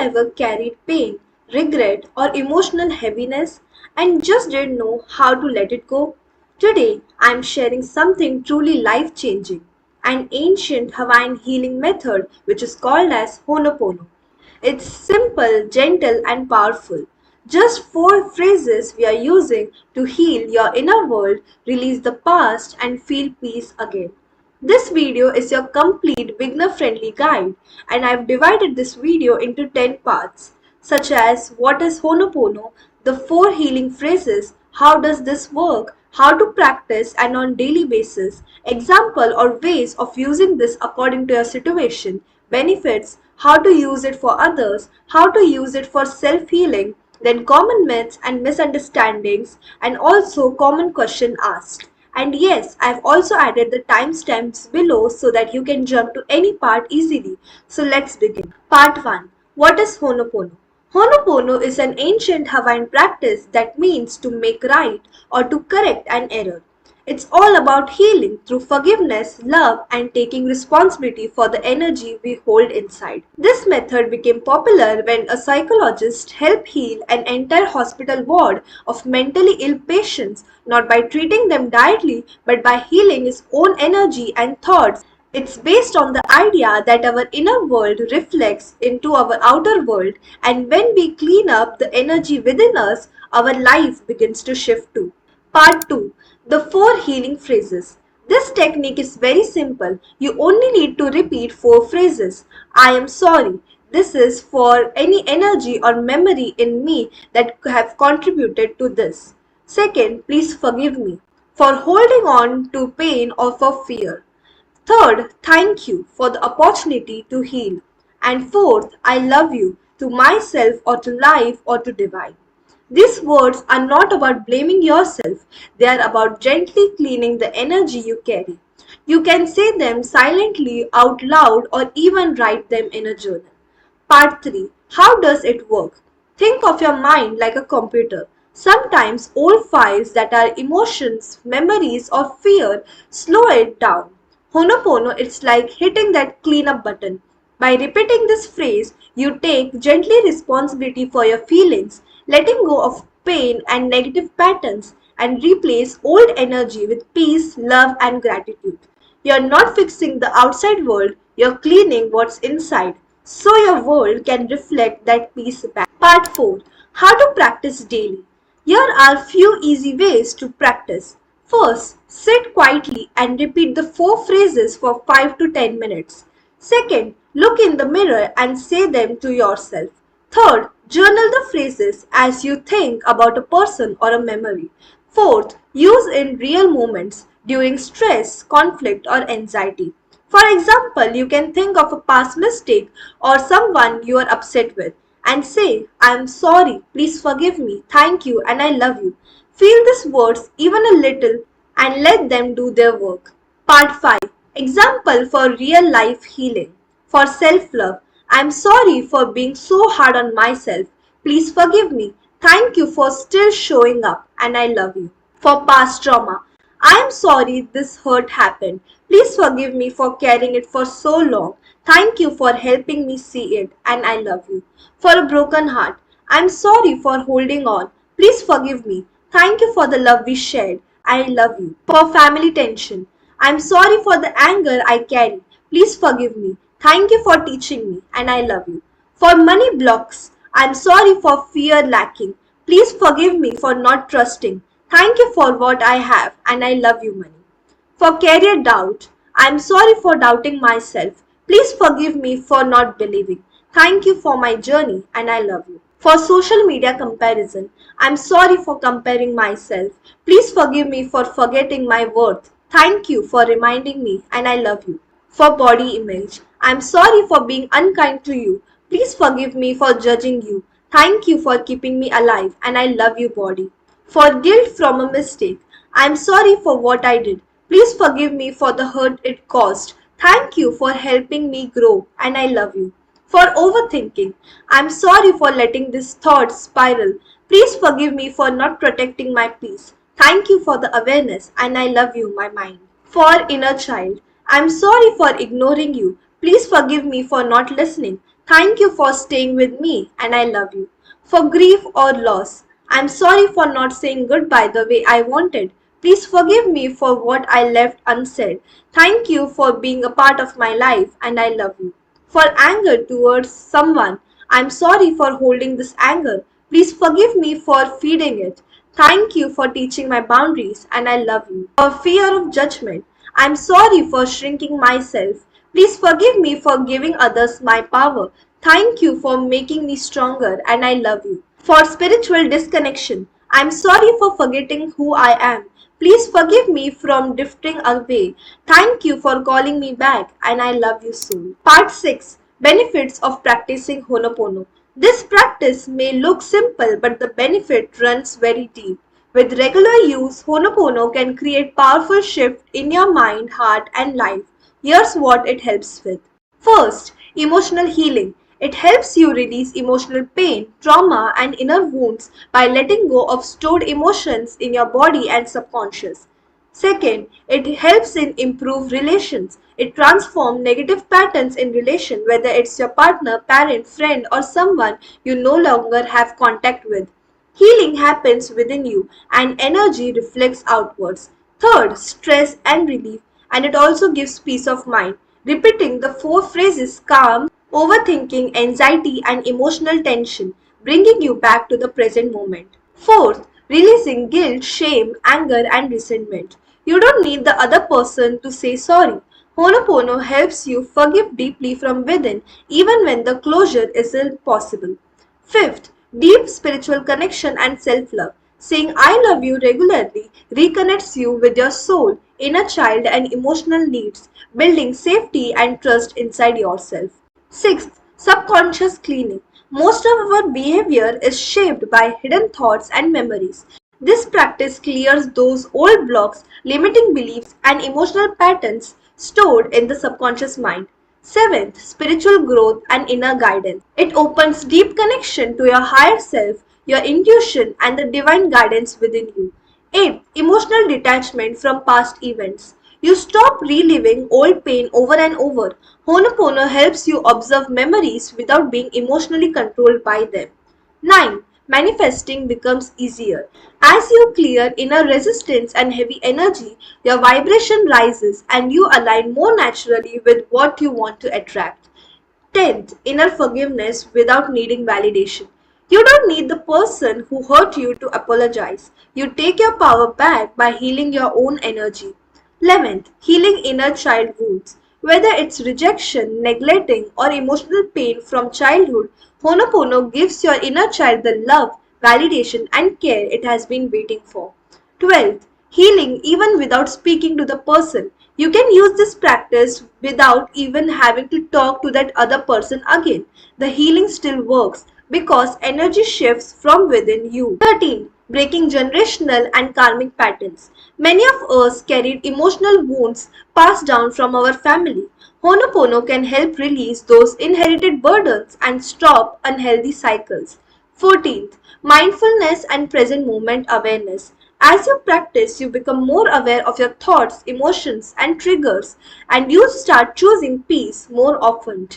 ever carried pain, regret, or emotional heaviness and just didn't know how to let it go? Today, I'm sharing something truly life changing, an ancient Hawaiian healing method which is called as Honopono. It's simple, gentle, and powerful. Just four phrases we are using to heal your inner world, release the past, and feel peace again. This video is your complete beginner-friendly guide, and I've divided this video into 10 parts, such as what is Honopono, the four healing phrases, how does this work, how to practice and on daily basis, example or ways of using this according to your situation, benefits, how to use it for others, how to use it for self-healing, then common myths and misunderstandings, and also common question asked. And yes, I've also added the timestamps below so that you can jump to any part easily. So let's begin. Part 1. What is Honopono? Honopono is an ancient Hawaiian practice that means to make right or to correct an error. It's all about healing through forgiveness, love, and taking responsibility for the energy we hold inside. This method became popular when a psychologist helped heal an entire hospital ward of mentally ill patients, not by treating them directly, but by healing his own energy and thoughts. It's based on the idea that our inner world reflects into our outer world, and when we clean up the energy within us, our life begins to shift too. Part 2. The 4 healing phrases. This technique is very simple. You only need to repeat 4 phrases. I am sorry. This is for any energy or memory in me that have contributed to this. Second, please forgive me for holding on to pain or for fear. Third, thank you for the opportunity to heal. And fourth, I love you to myself or to life or to divine. These words are not about blaming yourself, they are about gently cleaning the energy you carry. You can say them silently out loud or even write them in a journal. Part 3. How does it work? Think of your mind like a computer. Sometimes old files that are emotions, memories, or fear slow it down. Honopono, it's like hitting that cleanup button. By repeating this phrase, you take gently responsibility for your feelings, letting go of pain and negative patterns, and replace old energy with peace, love, and gratitude. You're not fixing the outside world, you're cleaning what's inside, so your world can reflect that peace back. Part 4. How to practice daily. Here are few easy ways to practice. First, sit quietly and repeat the 4 phrases for 5 to 10 minutes. Second, look in the mirror and say them to yourself. Third, journal the phrases as you think about a person or a memory. Fourth, use in real moments during stress, conflict, or anxiety. For example, you can think of a past mistake or someone you are upset with and say, I am sorry, please forgive me, thank you, and I love you. Feel these words even a little and let them do their work. Part 5. Example for real life healing. For self-love, I am sorry for being so hard on myself. Please forgive me. Thank you for still showing up and I love you. For past trauma, I am sorry this hurt happened. Please forgive me for carrying it for so long. Thank you for helping me see it and I love you. For a broken heart, I am sorry for holding on. Please forgive me. Thank you for the love we shared. I love you. For family tension, I am sorry for the anger I carry. Please forgive me. Thank you for teaching me and I love you. For money blocks, I am sorry for fear lacking. Please forgive me for not trusting. Thank you for what I have and I love you, money. For career doubt, I am sorry for doubting myself. Please forgive me for not believing. Thank you for my journey and I love you. For social media comparison, I am sorry for comparing myself. Please forgive me for forgetting my worth. Thank you for reminding me and I love you. For body image, I am sorry for being unkind to you. Please forgive me for judging you. Thank you for keeping me alive and I love you, body. For guilt from a mistake, I am sorry for what I did. Please forgive me for the hurt it caused. Thank you for helping me grow and I love you. For overthinking, I am sorry for letting this thought spiral. Please forgive me for not protecting my peace. Thank you for the awareness and I love you, my mind. For inner child, I am sorry for ignoring you. Please forgive me for not listening. Thank you for staying with me and I love you. For grief or loss, I'm sorry for not saying goodbye the way I wanted. Please forgive me for what I left unsaid. Thank you for being a part of my life and I love you. For anger towards someone, I'm sorry for holding this anger. Please forgive me for feeding it. Thank you for teaching my boundaries and I love you. For fear of judgment, I'm sorry for shrinking myself. Please forgive me for giving others my power. Thank you for making me stronger and I love you. For spiritual disconnection, I'm sorry for forgetting who I am. Please forgive me from drifting away. Thank you for calling me back and I love you soon. Part 6. Benefits of practicing Honopono. This practice may look simple but the benefit runs very deep. With regular use, Honopono can create powerful shift in your mind, heart and life. Here's what it helps with. First, emotional healing. It helps you release emotional pain, trauma, and inner wounds by letting go of stored emotions in your body and subconscious. Second, it helps in improve relations. It transforms negative patterns in relation, whether it's your partner, parent, friend, or someone you no longer have contact with. Healing happens within you and energy reflects outwards. Third, stress and relief, and it also gives peace of mind. Repeating the four phrases calm, overthinking, anxiety, and emotional tension, bringing you back to the present moment. Fourth, releasing guilt, shame, anger, and resentment. You don't need the other person to say sorry. Honopono helps you forgive deeply from within, even when the closure isn't possible. Fifth, deep spiritual connection and self love. Saying I love you regularly reconnects you with your soul, inner child, and emotional needs, building safety and trust inside yourself. Sixth, subconscious cleaning. Most of our behavior is shaped by hidden thoughts and memories. This practice clears those old blocks, limiting beliefs, and emotional patterns stored in the subconscious mind. Seventh, spiritual growth and inner guidance. It opens deep connection to your higher self, your intuition, and the divine guidance within you. Eighth, emotional detachment from past events. You stop reliving old pain over and over. Honopono helps you observe memories without being emotionally controlled by them. 9. Manifesting becomes easier. As you clear inner resistance and heavy energy, your vibration rises and you align more naturally with what you want to attract. 10th, inner forgiveness without needing validation. You don't need the person who hurt you to apologize. You take your power back by healing your own energy. 11th, healing inner child wounds. Whether it's rejection, neglecting, or emotional pain from childhood, Honopono gives your inner child the love, validation, and care it has been waiting for. 12th, healing even without speaking to the person. You can use this practice without even having to talk to that other person again. The healing still works because energy shifts from within you. 13. Breaking generational and karmic patterns. Many of us carried emotional wounds passed down from our family. Honopono can help release those inherited burdens and stop unhealthy cycles. 14th, mindfulness and present moment awareness. As you practice, you become more aware of your thoughts, emotions, and triggers, and you start choosing peace more often.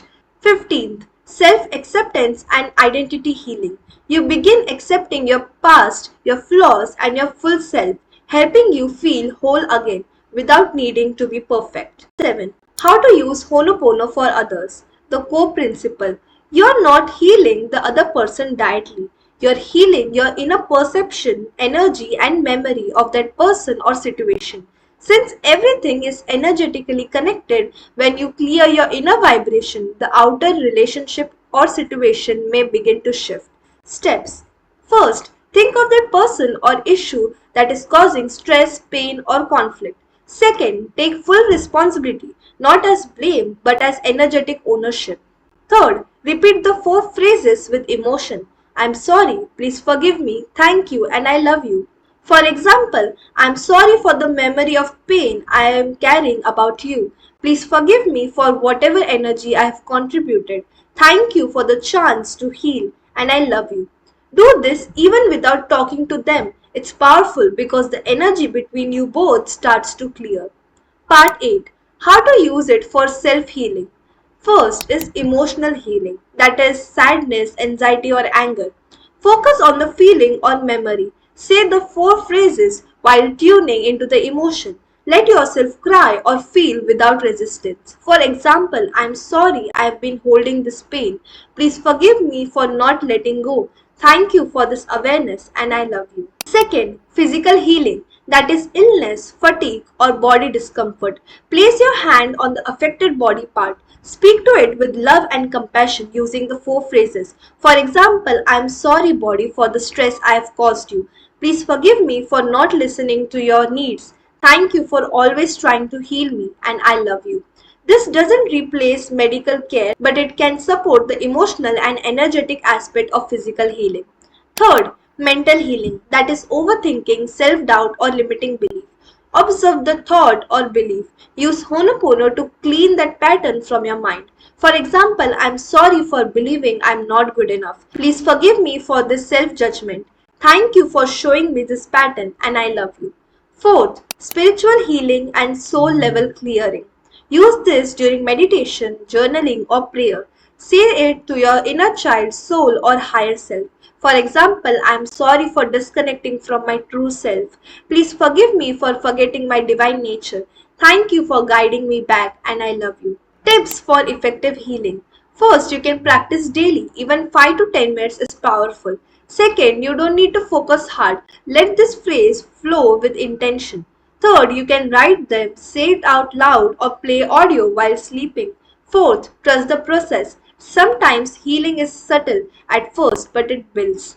15th, self acceptance and identity healing. You begin accepting your past, your flaws, and your full self, helping you feel whole again without needing to be perfect. 7. How to use Honopono for others. The core principle. You're not healing the other person directly. You're healing your inner perception, energy, and memory of that person or situation. Since everything is energetically connected, when you clear your inner vibration, the outer relationship or situation may begin to shift. Steps. First, think of that person or issue that is causing stress, pain, or conflict. Second, take full responsibility, not as blame but as energetic ownership. Third, repeat the four phrases with emotion. I'm sorry, please forgive me, thank you, and I love you. For example, I'm sorry for the memory of pain I am carrying about you. Please forgive me for whatever energy I have contributed. Thank you for the chance to heal, and I love you. Do this even without talking to them. It's powerful because the energy between you both starts to clear. Part 8. How to use it for self healing. First is emotional healing, that is sadness, anxiety, or anger. Focus on the feeling or memory. Say the four phrases while tuning into the emotion. Let yourself cry or feel without resistance. For example, I'm sorry I've been holding this pain. Please forgive me for not letting go. Thank you for this awareness and I love you. Second, physical healing, that is illness, fatigue, or body discomfort. Place your hand on the affected body part. Speak to it with love and compassion using the four phrases. For example, I am sorry, body, for the stress I have caused you. Please forgive me for not listening to your needs. Thank you for always trying to heal me, and I love you. This doesn't replace medical care, but it can support the emotional and energetic aspect of physical healing. Third, mental healing, that is overthinking, self doubt, or limiting belief. Observe the thought or belief. Use Honopono to clean that pattern from your mind. For example, I'm sorry for believing I'm not good enough. Please forgive me for this self judgment. Thank you for showing me this pattern, and I love you. Fourth, spiritual healing and soul level clearing. Use this during meditation, journaling, or prayer. Say it to your inner child, soul, or higher self. For example, I am sorry for disconnecting from my true self. Please forgive me for forgetting my divine nature. Thank you for guiding me back, and I love you. Tips for effective healing. First, you can practice daily. Even 5 to 10 minutes is powerful. Second, you don't need to focus hard. Let this phrase flow with intention. Third, you can write them, say it out loud, or play audio while sleeping. Fourth, trust the process. Sometimes healing is subtle at first, but it builds.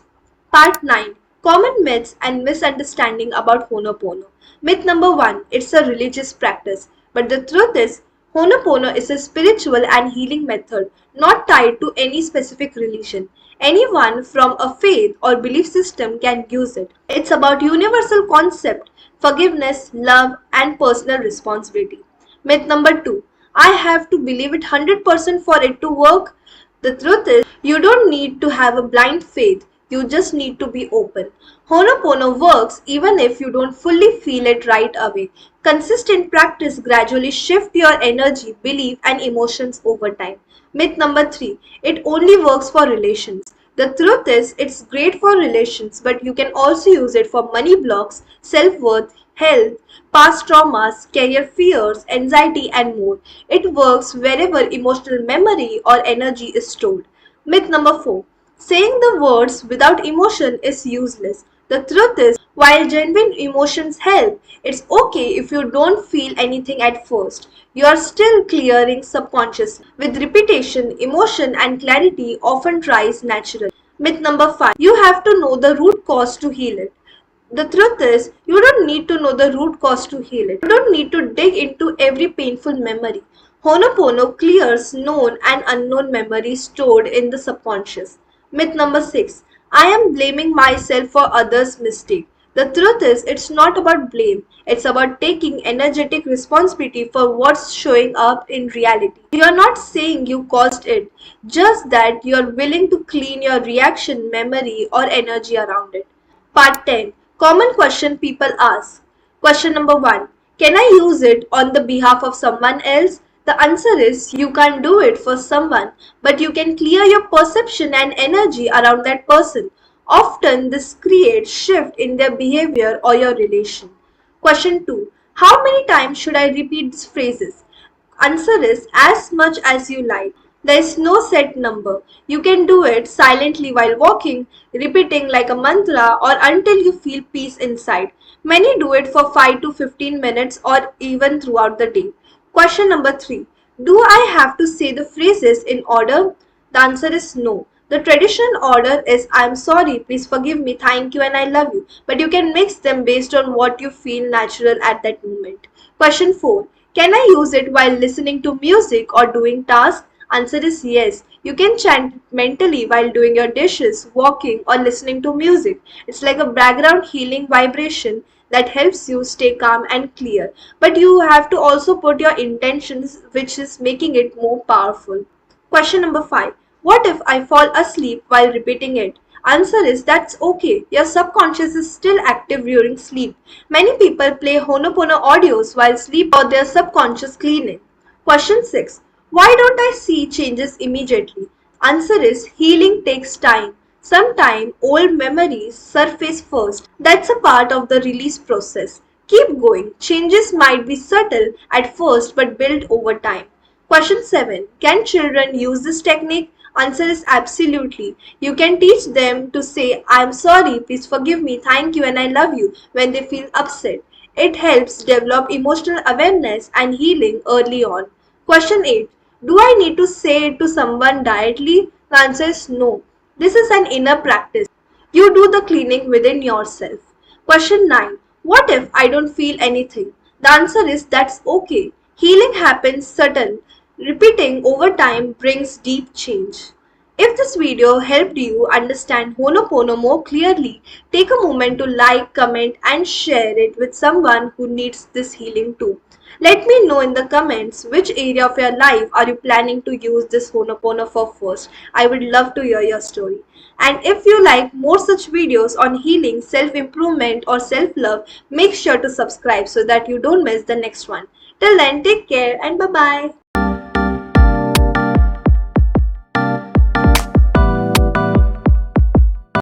Part 9, Common Myths and Misunderstanding about Honopono. Myth number 1, it's a religious practice. But the truth is, Honopono is a spiritual and healing method not tied to any specific religion. Anyone from a faith or belief system can use it. It's about universal concept, forgiveness, love, and personal responsibility. Myth number 2, I have to believe it 100% for it to work. The truth is, you don't need to have a blind faith, you just need to be open. Honopono works even if you don't fully feel it right away. Consistent practice gradually shift your energy, belief, and emotions over time. Myth number 3, it only works for relations. The truth is, it's great for relations, but you can also use it for money blocks, self worth, health, past traumas, career fears, anxiety, and more. It works wherever emotional memory or energy is stored. Myth number 4, saying the words without emotion is useless. The truth is, while genuine emotions help, it's okay if you don't feel anything at first. You are still clearing subconscious. With repetition, emotion and clarity often rise naturally. Myth number 5, you have to know the root cause to heal it. The truth is, you don't need to know the root cause to heal it. You don't need to dig into every painful memory. Honopono clears known and unknown memories stored in the subconscious. Myth number 6, I am blaming myself for others' mistake. The truth is, it's not about blame. It's about taking energetic responsibility for what's showing up in reality. You're not saying you caused it, just that you're willing to clean your reaction, memory, or energy around it. Part 10, Common question people ask. Question number 1, can I use it on the behalf of someone else? The answer is you can't do it for someone, but you can clear your perception and energy around that person. Often this creates shift in their behavior or your relation. Question 2, how many times should I repeat these phrases? Answer is as much as you like. There is no set number. You can do it silently while walking, repeating like a mantra, or until you feel peace inside. Many do it for 5 to 15 minutes or even throughout the day. Question number 3, do I have to say the phrases in order? The answer is no. The traditional order is I'm sorry, please forgive me, thank you, and I love you. But you can mix them based on what you feel natural at that moment. Question 4, can I use it while listening to music or doing tasks? Answer is yes. You can chant mentally while doing your dishes, walking, or listening to music. It's like a background healing vibration that helps you stay calm and clear. But you have to also put your intentions, which is making it more powerful. Question number 5, what if I fall asleep while repeating it? Answer is that's okay. Your subconscious is still active during sleep. Many people play Honopono audios while sleep or their subconscious cleaning. Question 6, Why don't I see changes immediately? Answer is healing takes time. Sometimes old memories surface first. That's a part of the release process. Keep going. Changes might be subtle at first but build over time. Question 7. Can children use this technique? Answer is absolutely. You can teach them to say, I'm sorry, please forgive me, thank you, and I love you when they feel upset. It helps develop emotional awareness and healing early on. Question 8. Do I need to say it to someone directly? The answer is no. This is an inner practice. You do the cleaning within yourself. Question 9. What if I don't feel anything? The answer is that's okay. Healing happens subtle. Repeating over time brings deep change. If this video helped you understand Honopono more clearly, take a moment to like, comment and share it with someone who needs this healing too. Let me know in the comments which area of your life are you planning to use this Honopono for first. I would love to hear your story. And if you like more such videos on healing, self-improvement or self-love, make sure to subscribe so that you don't miss the next one. Till then, take care and bye-bye.